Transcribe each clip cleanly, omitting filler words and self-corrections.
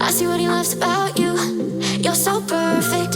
I see what he loves about you. You're so perfect.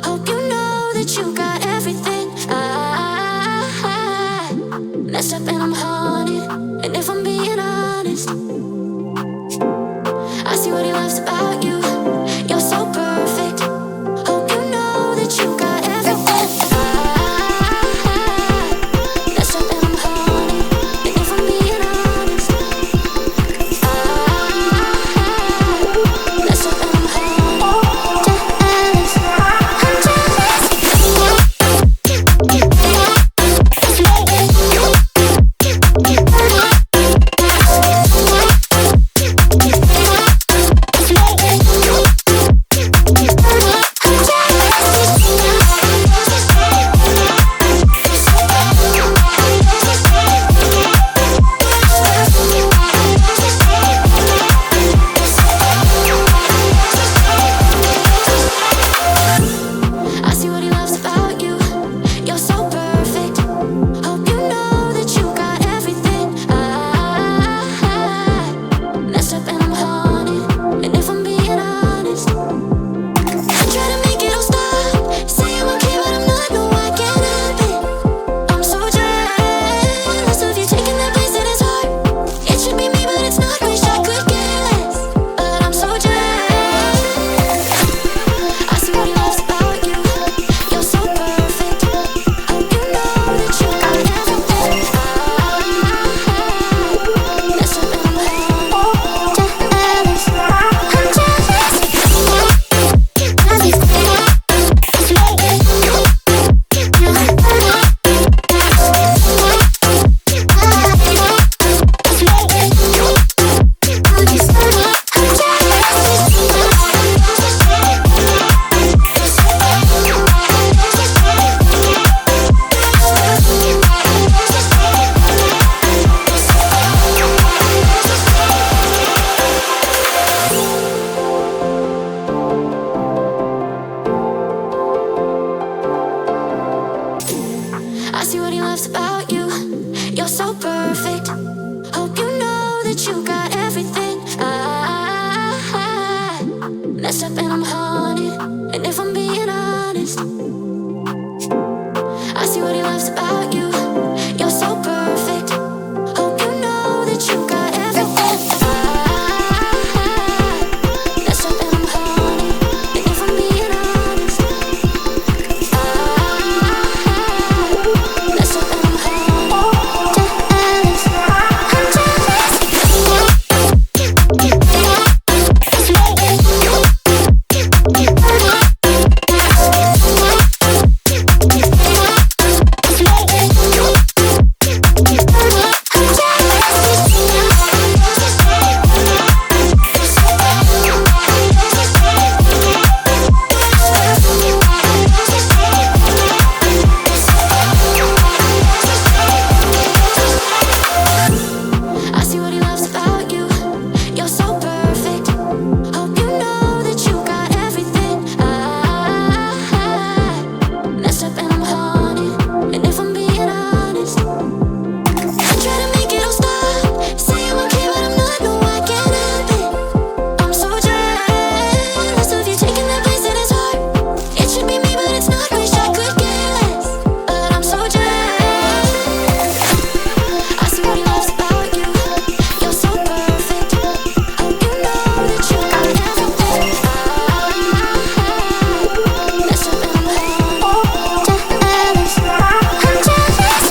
Hope you know that you got everything. I messed up and I'm haunted. And if I'm being honest, I see what he loves about you. You're so perfect. Hope you know that you got everything. I messed up and I'm haunted. And if I'm being honest, I messed up and I'm haunted. Jealous, I'm jealous. I see what he loves about you. You're so perfect. Hope you know that you got everything. I messed up and I'm haunted. And if I'm being honest, I try to make it all stop. Say I'm okay, but I'm not. No, I can't help it. I'm so jealous of you taking that place that is hard. It should be me, but it's not. Wish I could care less, but I'm so jealous. I see what he loves about you. You're so perfect. Hope you know that you got everything. I messed up and I'm haunted. Jealous, I'm jealous. I see what he loves about you. You're so perfect. Hope you know that you got everything. I messed up and I'm haunted. And if I'm being honest, I see what he loves about you. You're so perfect. Hope you know that you got everything. I messed up and I'm haunted. And if I'm being honest, I messed up and I'm haunted. Jealous, I'm jealous. I see what he loves about you. You're so perfect. Hope you know that you got everything. I messed up and I'm haunted. And if I'm being honest, I try to make it all stop. Say I'm okay, but I'm not. No, I can't help it. I'm so jealous of you taking that place that is hard. It should be me, but it's not. Wish I could care less, but I'm so jealous. I see what he loves about you. You're so perfect. Hope you know that you got everything. I messed up and I'm haunted. Jealous, I'm jealous.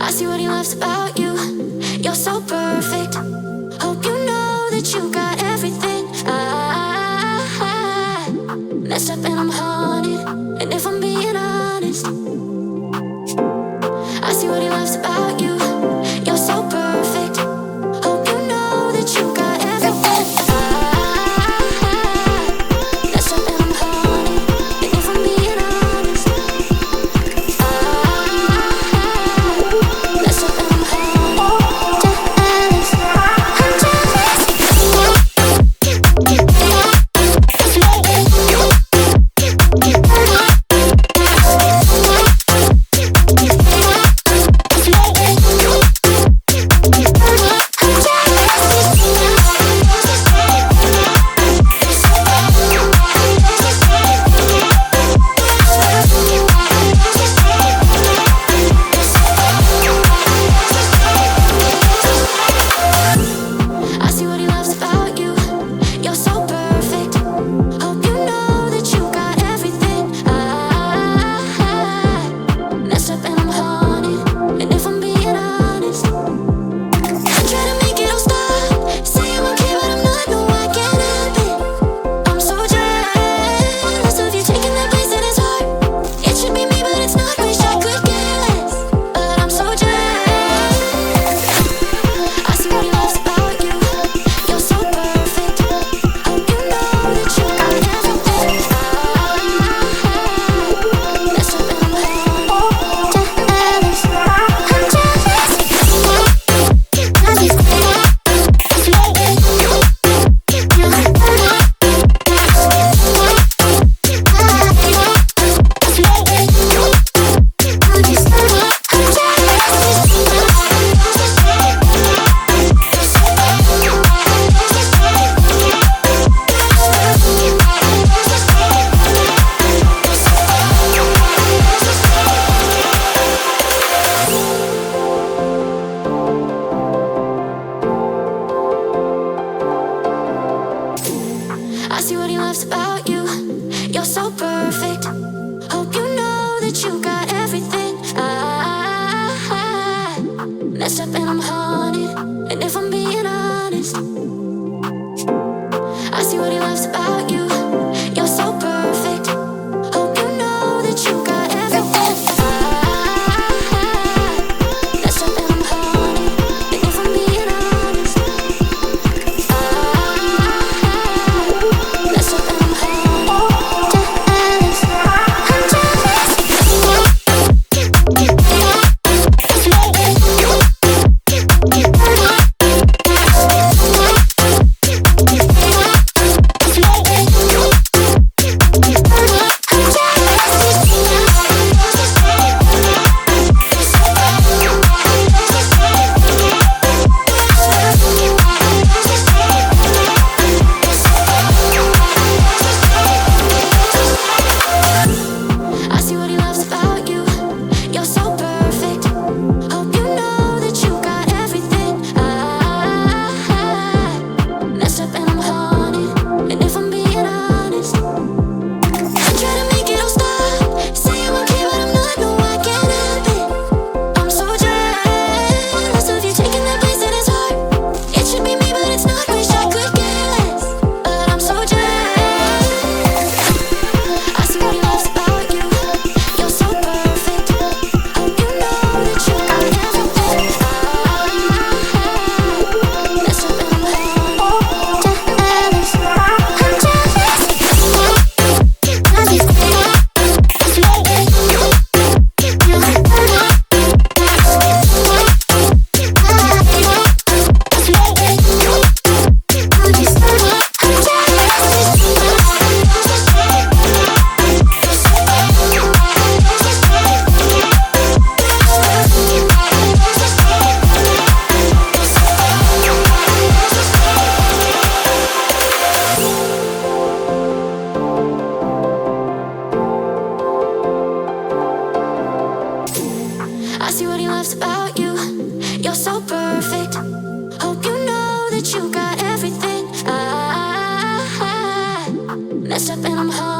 I see what he loves about you. You're so perfect. Hope you know that you got everything. I messed up and I'm haunted. And if I'm being honest, I see what he loves about you. loves about you. You're so perfect. Hope you know that you got everything. I messed up and I'm haunted. And if I'm being honest, I see what he loves about you. You're so perfect. Hope you know that you got everything. I messed up and I'm haunted. And if I'm being honest, I messed up and I'm haunted. Jealous, I'm jealous. I see what he loves about you. You're so perfect. Hope you know that you got everything. I messed up and I'm haunted. And if I'm being honest, I try to make it all stop. Say I'm okay, but I'm not. No, I can't help it. I'm so jealous of you taking that place in his heart. It should be me, but it's not. Wish I could care less, but I'm so jealous. I see what he loves about you. You're so perfect. Hope you know that you got everything. I messed up and I'm haunted. Jealous, I'm jealous. I see what he loves about you. You're so perfect. Hope you know that you got everything. I messed up and I'm haunted.